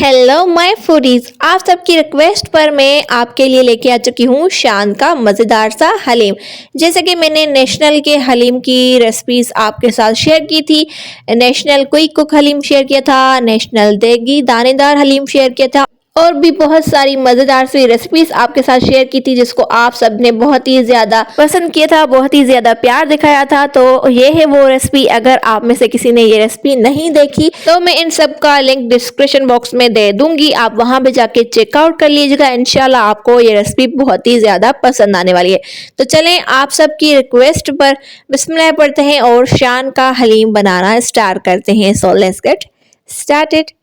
Hello my foodies, आप सबकी request पर मैं आपके लिए लेके आ चुकी हूँ शान का मज़ेदार सा हलीम। जैसे कि मैंने नेशनल के हलीम की रेसिपीज आपके साथ शेयर की थी, national quick cook haleem share किया था, नेशनल देगी दानेदार हलीम शेयर किया था और भी बहुत सारी मज़ेदार सी रेसिपीज आपके साथ शेयर की थी जिसको आप सबने बहुत ही ज़्यादा पसंद किया था, बहुत ही ज़्यादा प्यार दिखाया था। तो ये है वो रेसिपी। अगर आप में से किसी ने ये रेसिपी नहीं देखी तो मैं इन सब का लिंक डिस्क्रिप्शन बॉक्स में दे दूंगी, आप वहां पे जाके चेकआउट कर लीजिएगा। इंशाल्लाह आपको ये रेसिपी बहुत ही ज़्यादा पसंद आने वाली है। तो चलें आप सबकी रिक्वेस्ट पर बिस्मिल्लाह पढ़ते हैं और शान का हलीम बनाना स्टार्ट करते हैं। So let's get started.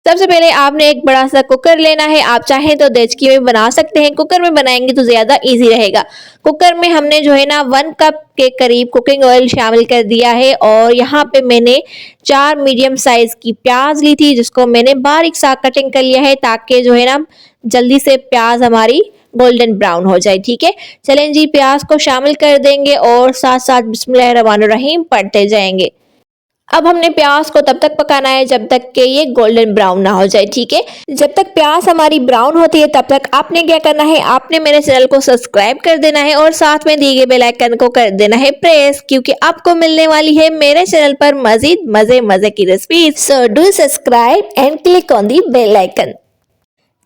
सबसे पहले आपने एक बड़ा सा कुकर लेना है। आप चाहें तो देचकी में बना सकते हैं, कुकर में बनाएंगे तो ज़्यादा इजी रहेगा। कुकर में हमने जो है ना 1 कप के करीब कुकिंग ऑयल शामिल कर दिया है और यहाँ पे मैंने 4 मीडियम साइज की प्याज ली थी जिसको मैंने बारीक सा कटिंग कर लिया है ताकि जो है ना जल्दी से प्याज हमारी गोल्डन ब्राउन हो जाए। ठीक है, चलें जी प्याज को शामिल कर देंगे और साथ साथ बिस्मिल्लाह रहमान रहीम पढ़ते जाएंगे। अब हमने प्याज को तब तक पकाना है जब तक कि ये गोल्डन ब्राउन ना हो जाए। ठीक है, जब तक प्याज हमारी ब्राउन होती है तब तक आपने क्या करना है, आपने मेरे चैनल को सब्सक्राइब कर देना है और साथ में दिए गए बेल आइकन को कर देना है प्रेस, क्योंकि आपको मिलने वाली है मेरे चैनल पर मजीद मजे मजे की recipes. So do subscribe and click on the bell icon.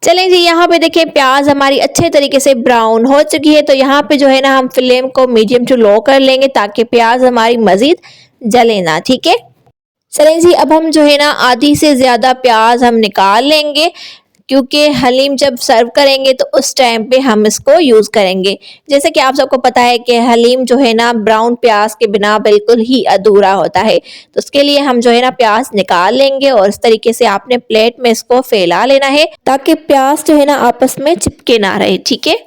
चलें जी, यहाँ पे देखिए प्याज हमारी अच्छे तरीके से ब्राउन हो चुकी है। तो यहाँ पे जो है ना हम फ्लेम को मीडियम टू लो कर लेंगे ताकि प्याज हमारी मजीद जले ना। ठीक है, चलें जी अब हम जो है ना आधी से ज़्यादा प्याज हम निकाल लेंगे क्योंकि हलीम जब सर्व करेंगे तो उस टाइम पे हम इसको यूज़ करेंगे। जैसे कि आप सबको पता है कि हलीम जो है ना ब्राउन प्याज के बिना बिल्कुल ही अधूरा होता है। तो उसके लिए हम जो है ना प्याज निकाल लेंगे और इस तरीके से आपने प्लेट में इसको फैला लेना है ताकि प्याज जो है ना आपस में चिपके ना रहे। ठीक है,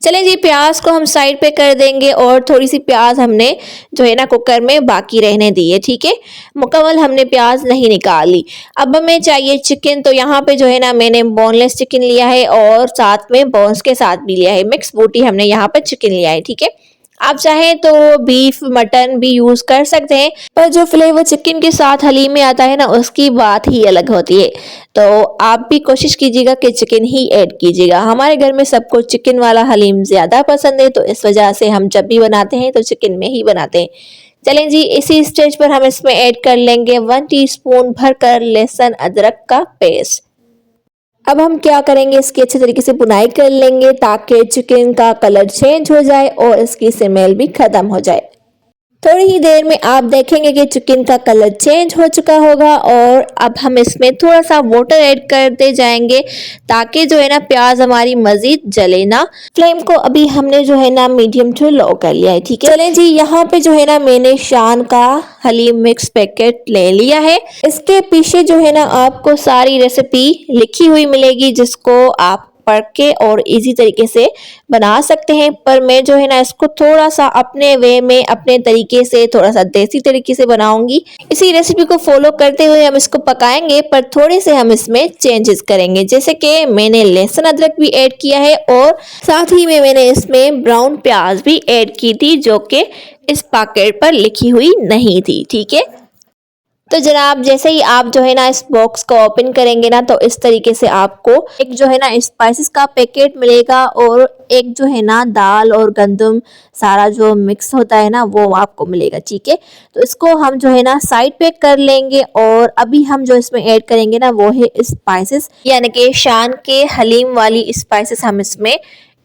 चलें जी प्याज को हम साइड पे कर देंगे और थोड़ी सी प्याज हमने जो है ना कुकर में बाकी रहने दी है। ठीक है, मुकम्मल हमने प्याज नहीं निकाली। अब हमें चाहिए चिकन। तो यहाँ पे जो है ना मैंने बोनलेस चिकन लिया है और साथ में बोन्स के साथ भी लिया है, मिक्स बोटी हमने यहाँ पे चिकन लिया है। ठीक है, आप चाहें तो बीफ मटन भी यूज कर सकते हैं, पर जो फ्लेवर चिकन के साथ हलीम में आता है ना उसकी बात ही अलग होती है। तो आप भी कोशिश कीजिएगा कि चिकन ही ऐड कीजिएगा। हमारे घर में सबको चिकन वाला हलीम ज़्यादा पसंद है, तो इस वजह से हम जब भी बनाते हैं तो चिकन में ही बनाते हैं। चलें जी इसी स्टेज पर हम इसमें ऐड कर लेंगे 1 टीस्पून भरकर लहसुन अदरक का पेस्ट। अब हम क्या करेंगे, इसकी अच्छे तरीके से बुनाई कर लेंगे ताकि चिकन का कलर चेंज हो जाए और इसकी स्मेल भी खत्म हो जाए। थोड़ी ही देर में आप देखेंगे कि चिकन का कलर चेंज हो चुका होगा और अब हम इसमें थोड़ा सा वाटर ऐड करते जाएंगे ताकि जो है ना प्याज हमारी मजीद जले ना। फ्लेम को अभी हमने जो है ना मीडियम टू लो कर लिया है। ठीक है, चलें जी यहाँ पे जो है ना मैंने शान का हलीम मिक्स पैकेट ले लिया है। इसके पीछे जो है ना आपको सारी रेसिपी लिखी हुई मिलेगी जिसको आप पढ़ के और इजी तरीके से बना सकते हैं। पर मैं जो है ना इसको थोड़ा सा अपने वे में अपने तरीके से थोड़ा सा देसी तरीके से बनाऊंगी। इसी रेसिपी को फॉलो करते हुए हम इसको पकाएंगे, पर थोड़े से हम इसमें चेंजेस करेंगे। जैसे कि मैंने लहसुन अदरक भी ऐड किया है और साथ ही में मैंने इसमें ब्राउन प्याज भी ऐड की थी जो कि इस पैकेट पर लिखी हुई नहीं थी। ठीक है, तो जनाब जैसे ही आप जो है ना इस बॉक्स को ओपन करेंगे ना तो इस तरीके से आपको एक जो है ना स्पाइसेस का पैकेट मिलेगा और एक जो है ना दाल और गंदम सारा जो मिक्स होता है ना वो आपको मिलेगा। ठीक है, तो इसको हम जो है ना साइड पे कर लेंगे और अभी हम जो इसमें ऐड करेंगे ना वो है स्पाइसेस, यानी कि शान के हलीम वाली स्पाइसेस हम इसमें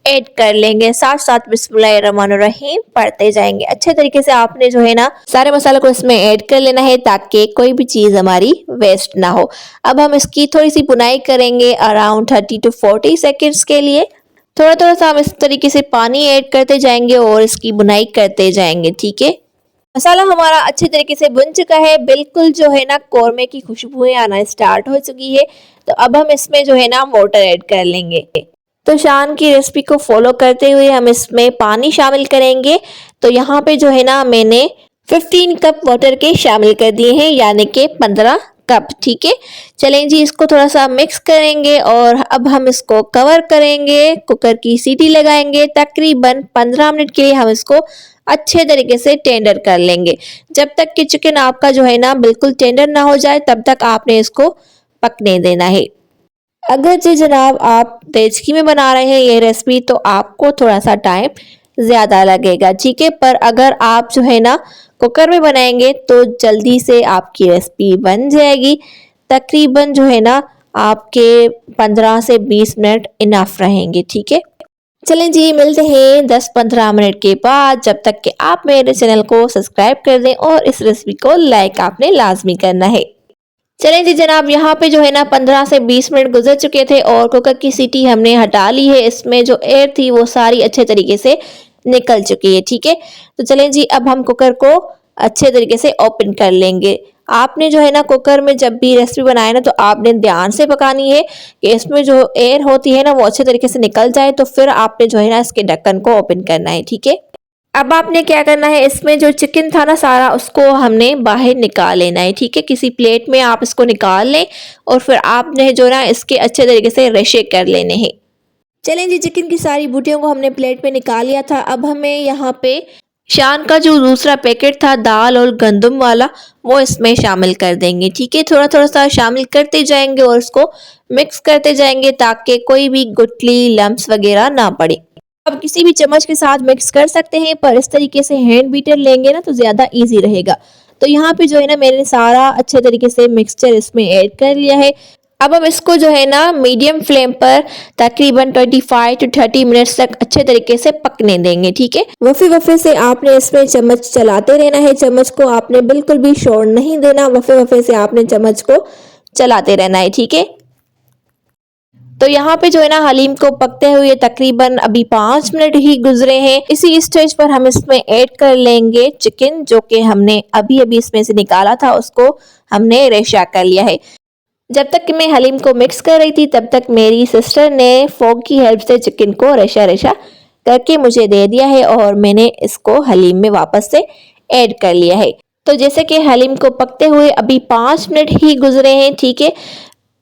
ऐड कर लेंगे। साथ साथ बिस्मिल्लाहिर्रहमानिर्रहीम पढ़ते जाएंगे। अच्छे तरीके से आपने जो है ना सारे मसालों को इसमें ऐड कर लेना है ताकि कोई भी चीज़ हमारी वेस्ट ना हो। अब हम इसकी थोड़ी सी बुनाई करेंगे अराउंड 30 to 40 सेकेंड्स के लिए। थोड़ा थोड़ा सा हम इस तरीके से पानी ऐड करते जाएंगे और इसकी बुनाई करते जाएंगे। ठीक है, मसाला हमारा अच्छे तरीके से बुन चुका है, बिल्कुल जो है ना कौरमे की खुशबुएं आना स्टार्ट हो चुकी है। तो अब हम इसमें जो है ना वाटर ऐड कर लेंगे। तो शान की रेसिपी को फॉलो करते हुए हम इसमें पानी शामिल करेंगे। तो यहाँ पे जो है ना मैंने 15 कप वाटर के शामिल कर दिए हैं, यानी कि 15 कप। ठीक है, चलें जी इसको थोड़ा सा मिक्स करेंगे और अब हम इसको कवर करेंगे, कुकर की सीटी लगाएंगे। तकरीबन 15 मिनट के लिए हम इसको अच्छे तरीके से टेंडर कर लेंगे। जब तक कि चिकन आपका जो है ना बिल्कुल टेंडर ना हो जाए तब तक आपने इसको पकने देना है। अगर जी जनाब आप देचकी में बना रहे हैं ये रेसिपी तो आपको थोड़ा सा टाइम ज़्यादा लगेगा, ठीक है। पर अगर आप जो है ना कुकर में बनाएंगे तो जल्दी से आपकी रेसिपी बन जाएगी। तकरीबन जो है ना आपके 15 से 20 मिनट इनफ रहेंगे, ठीक है। चलें जी, मिलते हैं 10-15 मिनट के बाद। जब तक कि आप मेरे चैनल को सब्सक्राइब कर दें और इस रेसिपी को लाइक आपने लाजमी करना है। चलें जी जनाब, यहाँ पे जो है ना 15 से 20 मिनट गुजर चुके थे और कुकर की सीटी हमने हटा ली है। इसमें जो एयर थी वो सारी अच्छे तरीके से निकल चुकी है, ठीक है। तो चलें जी, अब हम कुकर को अच्छे तरीके से ओपन कर लेंगे। आपने जो है ना कुकर में जब भी रेसिपी बनाए ना तो आपने ध्यान से पकानी है कि इसमें जो एयर होती है ना वो अच्छे तरीके से निकल जाए, तो फिर आपने जो है ना इसके ढक्कन को ओपन करना है, ठीक है। अब आपने क्या करना है, इसमें जो चिकन था ना सारा उसको हमने बाहर निकाल लेना है, ठीक है। किसी प्लेट में आप इसको निकाल लें और फिर आपने जो ना इसके अच्छे तरीके से रेशे कर लेने हैं। चलें जी, चिकन की सारी बूटियों को हमने प्लेट में निकाल लिया था। अब हमें यहाँ पे शान का जो दूसरा पैकेट था दाल और गंदम वाला वो इसमें शामिल कर देंगे, ठीक है। थोड़ा थोड़ा सा शामिल करते जाएंगे और इसको मिक्स करते जाएंगे ताकि कोई भी गुठली लम्स वगैरह ना पड़े। अब किसी भी चम्मच के साथ मिक्स कर सकते हैं, पर इस तरीके से हैंड बीटर लेंगे ना तो ज़्यादा इजी रहेगा। तो यहाँ पे जो है ना मैंने सारा अच्छे तरीके से मिक्सचर इसमें ऐड कर लिया है। अब हम इसको जो है ना मीडियम फ्लेम पर तकरीबन 25 to 30 मिनट्स तक अच्छे तरीके से पकने देंगे, ठीक है। वफ़े वफ़े से आपने इसमें चम्मच चलाते रहना है, चम्मच को आपने बिल्कुल भी छोड़ नहीं देना, वफ़े वफ़े से आपने चम्मच को चलाते रहना है, ठीक है। तो यहाँ पे जो है ना हलीम को पकते हुए तकरीबन अभी 5 मिनट ही गुजरे हैं। इसी स्टेज पर हम इसमें ऐड कर लेंगे चिकन, जो कि हमने अभी अभी इसमें से निकाला था, उसको हमने रेशा कर लिया है। जब तक कि मैं हलीम को मिक्स कर रही थी तब तक मेरी सिस्टर ने फोक की हेल्प से चिकन को रेशा रेशा करके मुझे दे दिया है और मैंने इसको हलीम में वापस से ऐड कर लिया है। तो जैसे कि हलीम को पकते हुए अभी 5 मिनट ही गुजरे हैं, ठीक है।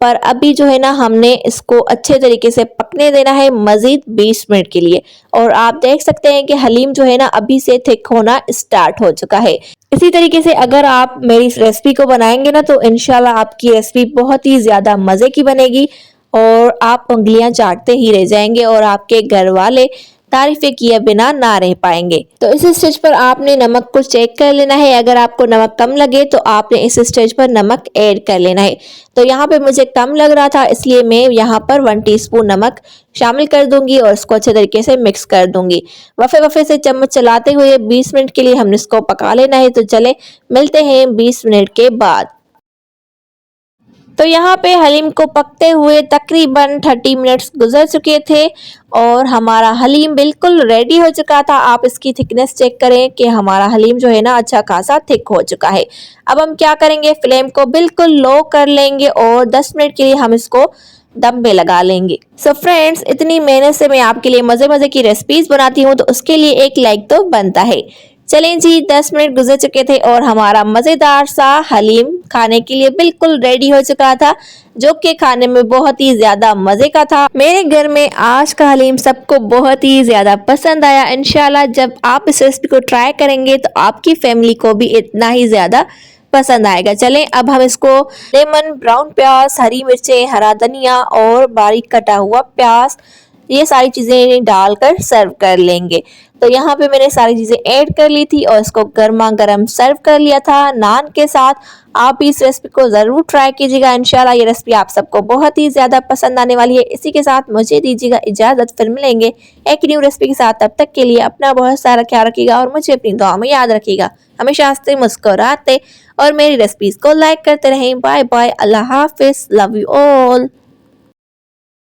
पर अभी जो है ना हमने इसको अच्छे तरीके से पकने देना है मजीद 20 मिनट के लिए। और आप देख सकते हैं कि हलीम जो है ना अभी से थिक होना स्टार्ट हो चुका है। इसी तरीके से अगर आप मेरी इस रेसिपी को बनाएंगे ना तो इंशाल्लाह आपकी रेसिपी बहुत ही ज़्यादा मज़े की बनेगी और आप उंगलियां चाटते ही रह जाएंगे और आपके घर वाले तारीफें किए बिना ना रह पाएंगे। तो इस स्टेज पर आपने नमक को चेक कर लेना है। अगर आपको नमक कम लगे तो आपने इस स्टेज पर नमक ऐड कर लेना है। तो यहाँ पे मुझे कम लग रहा था इसलिए मैं यहाँ पर 1 टीस्पून नमक शामिल कर दूंगी और इसको अच्छे तरीके से मिक्स कर दूंगी। वफ़े वफ़े से चम्मच चलाते हुए 20 मिनट के लिए हमने इसको पका लेना है। तो चले मिलते हैं 20 मिनट के बाद। तो यहाँ पे हलीम को पकते हुए तकरीबन 30 मिनट्स गुजर चुके थे और हमारा हलीम बिल्कुल रेडी हो चुका था। आप इसकी थिकनेस चेक करें कि हमारा हलीम जो है ना अच्छा खासा थिक हो चुका है। अब हम क्या करेंगे, फ्लेम को बिल्कुल लो कर लेंगे और 10 मिनट के लिए हम इसको दम पे लगा लेंगे। सो फ्रेंड्स, इतनी मेहनत से मैं आपके लिए मज़े मज़े की रेसिपीज़ बनाती हूँ तो उसके लिए एक लाइक तो बनता है। चलें जी, 10 मिनट गुजर चुके थे और हमारा मज़ेदार सा हलीम खाने के लिए बिल्कुल रेडी हो चुका था, जो कि खाने में बहुत ही ज़्यादा मज़े का था। मेरे घर में आज का हलीम सबको बहुत ही ज़्यादा पसंद आया। इंशाल्लाह जब आप इस रेसिपी को ट्राई करेंगे तो आपकी फैमिली को भी इतना ही ज़्यादा पसंद आएगा। चलें अब हम इसको लेमन, ब्राउन प्याज, हरी मिर्चें, हरा धनिया और बारीक कटा हुआ प्याज, ये सारी चीज़ें डालकर सर्व कर लेंगे। तो यहाँ पे मैंने सारी चीज़ें ऐड कर ली थी और इसको गर्मा गर्म सर्व कर लिया था नान के साथ। आप इस रेसिपी को ज़रूर ट्राई कीजिएगा। इंशाल्लाह ये रेसिपी आप सबको बहुत ही ज़्यादा पसंद आने वाली है। इसी के साथ मुझे दीजिएगा इजाज़त, फिर मिलेंगे एक न्यू रेसिपी के साथ। तब तक के लिए अपना बहुत सारा ख्याल रखिएगा और मुझे अपनी दुआ में याद रखिएगा। हमेशा हंसते मुस्कुराते और मेरी रेसिपीज़ को लाइक करते रहें। बाय बाय, अल्लाह हाफिज़, लव यू ऑल।